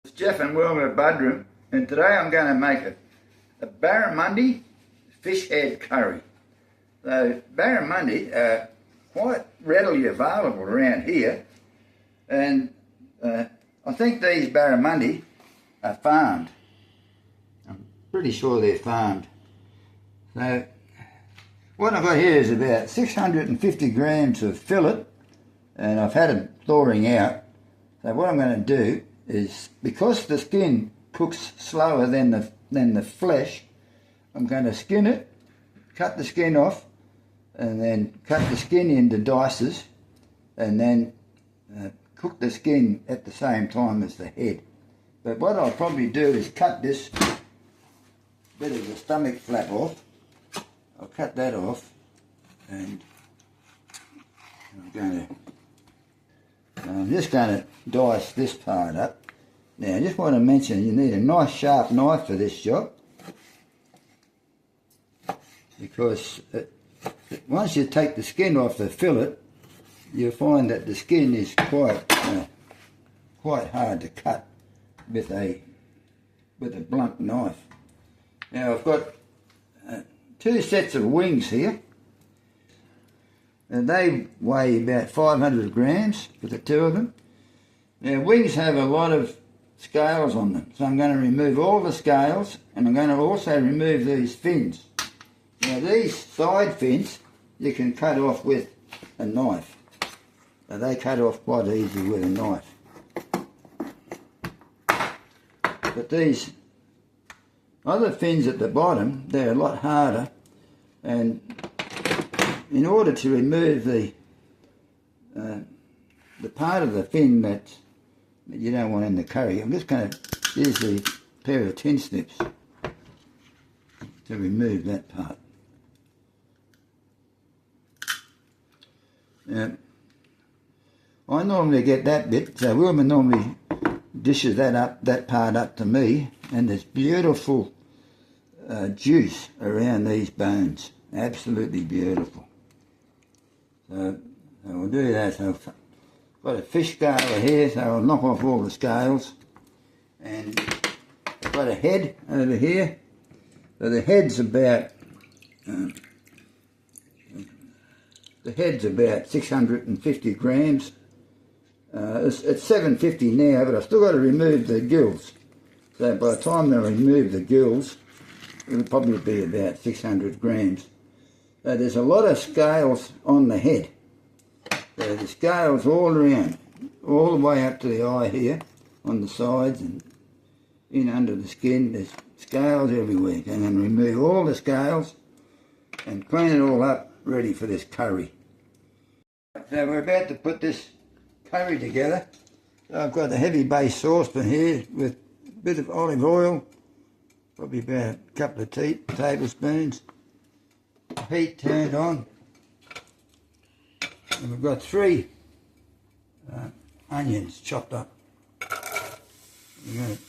It's Jeff and Wilma Budrum, and today I'm going to make a Barramundi fish head curry. So Barramundi are quite readily available around here, and I think these Barramundi are farmed. I'm pretty sure they're farmed. So what I've got here is about 650 grams of fillet, and I've had them thawing out. So what I'm going to do is, because the skin cooks slower than the flesh, I'm going to skin it, cut the skin off, and then cut the skin into dices, and then cook the skin at the same time as the head. But what I'll probably do is cut this bit of the stomach flap off. I'll cut that off, and I'm just going to dice this part up. Now, I just want to mention you need a nice sharp knife for this job, because once you take the skin off the fillet, you'll find that the skin is quite hard to cut with a blunt knife. Now, I've got two sets of wings here, and they weigh about 500 grams for the two of them. Now, wings have a lot of scales on them, so I'm going to remove all the scales, and I'm going to also remove these fins. Now, these side fins you can cut off with a knife. Now, they cut off quite easy with a knife. But these other fins at the bottom, they're a lot harder, and in order to remove the part of the fin that you don't want in the curry, I'm just going to use the pair of tin snips to remove that part. Now, I normally get that bit, so Wilma normally dishes that part up to me, and there's beautiful juice around these bones, absolutely beautiful. So we'll do that. So I've got a fish scaler here, so I'll knock off all the scales, and I've got a head over here. So the head's about 650 grams. It's 750 now, but I've still got to remove the gills. So by the time I remove the gills, it'll probably be about 600 grams. So there's a lot of scales on the head. So the scales all around, all the way up to the eye here, on the sides and in under the skin. There's scales everywhere. I'm going to remove all the scales and clean it all up, ready for this curry. So we're about to put this curry together. So I've got a heavy base saucepan here with a bit of olive oil, probably about a couple of tablespoons. Heat turned on, and we've got 3 onions chopped up. We're going to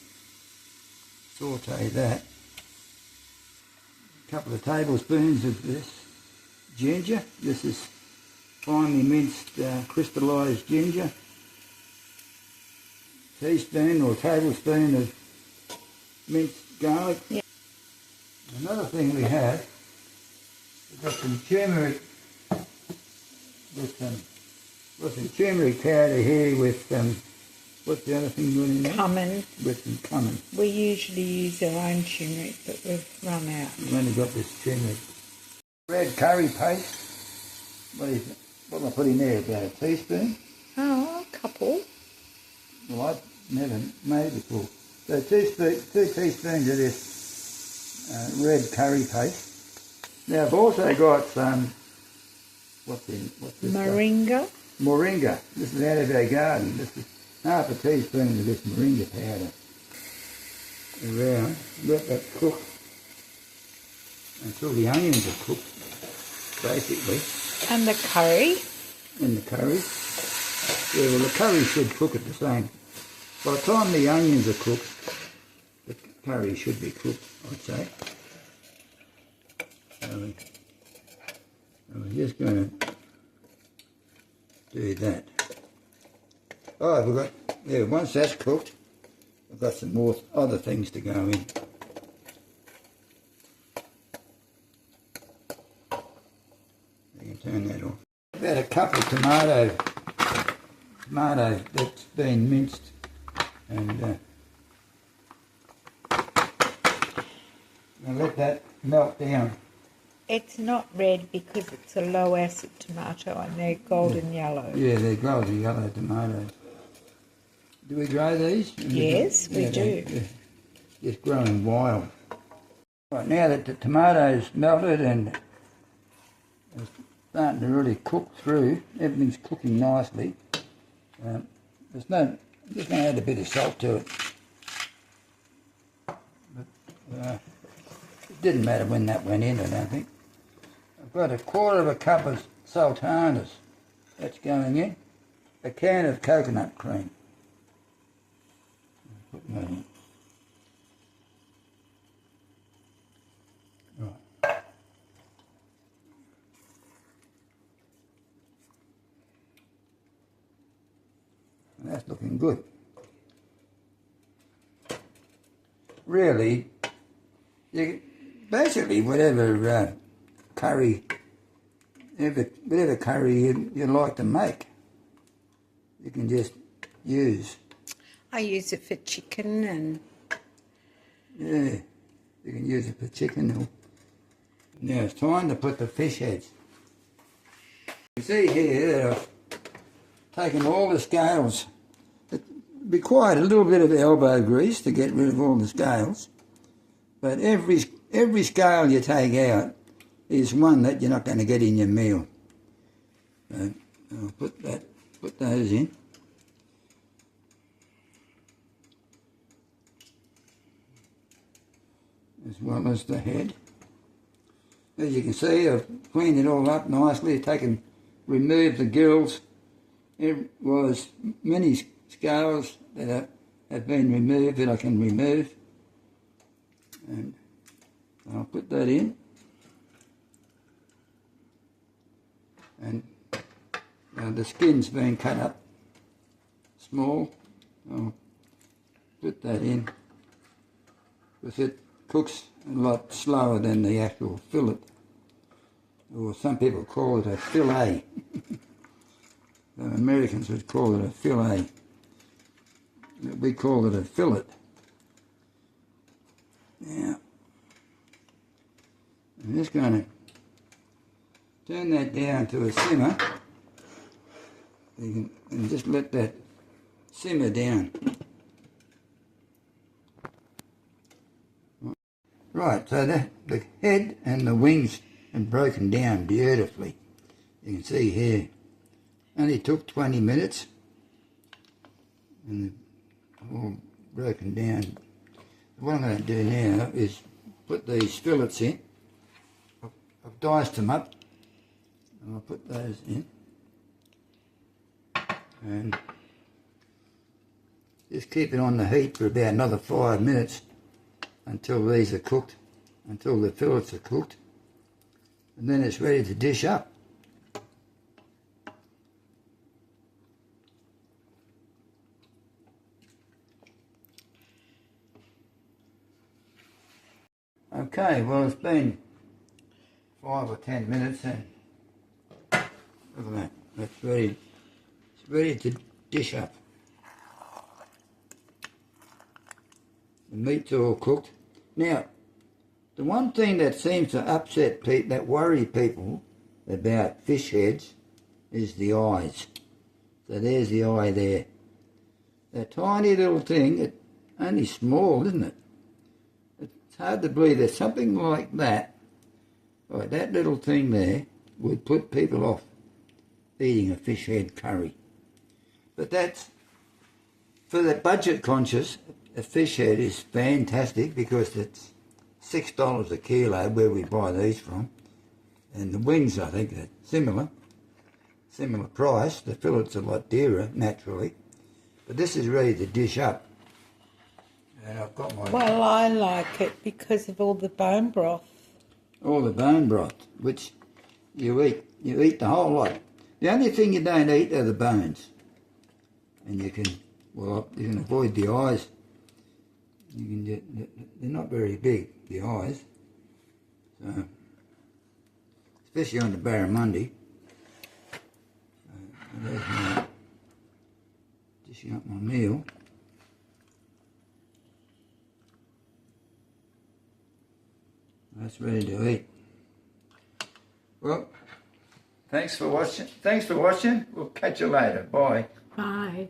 saute that. A couple of tablespoons of this ginger. This is finely minced crystallised ginger. Teaspoon or tablespoon of minced garlic. Yeah. Another thing we have, we've got some turmeric with some turmeric powder here with what's the other thing going in there? Cumin. With some cumin. We usually use our own turmeric, but we've run out. We've only got this turmeric. Red curry paste. What am I putting there? About a teaspoon? Oh, a couple. Well, I've never made it before. So 2 teaspoons of this red curry paste. Now I've also got some, what's this? Moringa. Stuff? Moringa. This is out of our garden. This is half a teaspoon of this moringa powder around. Let that cook until the onions are cooked, basically. And the curry. And the curry. Yeah, well, the curry should cook at the same. By the time the onions are cooked, the curry should be cooked, I'd say. So we're just going to do that. Oh, I forgot. Yeah, once that's cooked, I've got some more other things to go in. You can turn that off. About a cup of tomato that's been minced, and I'll let that melt down. It's not red because it's a low acid tomato and they're golden yellow. Yeah, they're golden yellow tomatoes. Do we grow these? Yes, we do. They're just growing wild. Right, now that the tomatoes melted and it's starting to really cook through, everything's cooking nicely. I'm just going to add a bit of salt to it. But, it didn't matter when that went in, I don't think. I've got a quarter of a cup of sultanas. That's going in. A can of coconut cream. Put that in. Right. That's looking good. Really, basically whatever curry, whatever curry you like to make, you can just use. I use it for chicken and... Yeah, you can use it for chicken. Now it's time to put the fish heads. You see here that I've taken all the scales. It required a little bit of elbow grease to get rid of all the scales, but every scale you take out is one that you're not going to get in your meal. So I'll put those in. As well as the head. As you can see, I've cleaned it all up nicely, removed the gills. There was many scales that have been removed that I can remove. And I'll put that in. And the skin's been cut up small. I'll put that in because it cooks a lot slower than the actual fillet, or some people call it a fillet. The Americans would call it a fillet. We call it a fillet. Now, I'm just going to turn that down to a simmer. And just let that simmer down. Right, so the head and the wings have broken down beautifully. You can see here, only took 20 minutes and they're all broken down. What I'm going to do now is put these fillets in. I've diced them up and I'll put those in and just keep it on the heat for about another 5 minutes until these are cooked, until the fillets are cooked, and then it's ready to dish up. Okay, well it's been 5 or 10 minutes and look at that, it's ready to dish up. The meat's all cooked. Now, the one thing that seems to upset people, that worry people about fish heads, is the eyes. So there's the eye there. That tiny little thing, it's only small, isn't it? It's hard to believe that something like that little thing there, would put people off eating a fish head curry. But that's, for the budget conscious, a fish head is fantastic because it's $6 a kilo where we buy these from, and the wings I think are similar price. The fillet's a lot dearer naturally, but this is ready to dish up. And I've got my... Well, I like it because of all the bone broth. All the bone broth, which you eat the whole lot. The only thing you don't eat are the bones, and you can avoid the eyes. You can get, they're not very big, the eyes. So, especially on the barramundi. There's my dishing up my meal. That's ready to eat. Well, thanks for watching. We'll catch you later. Bye. Bye.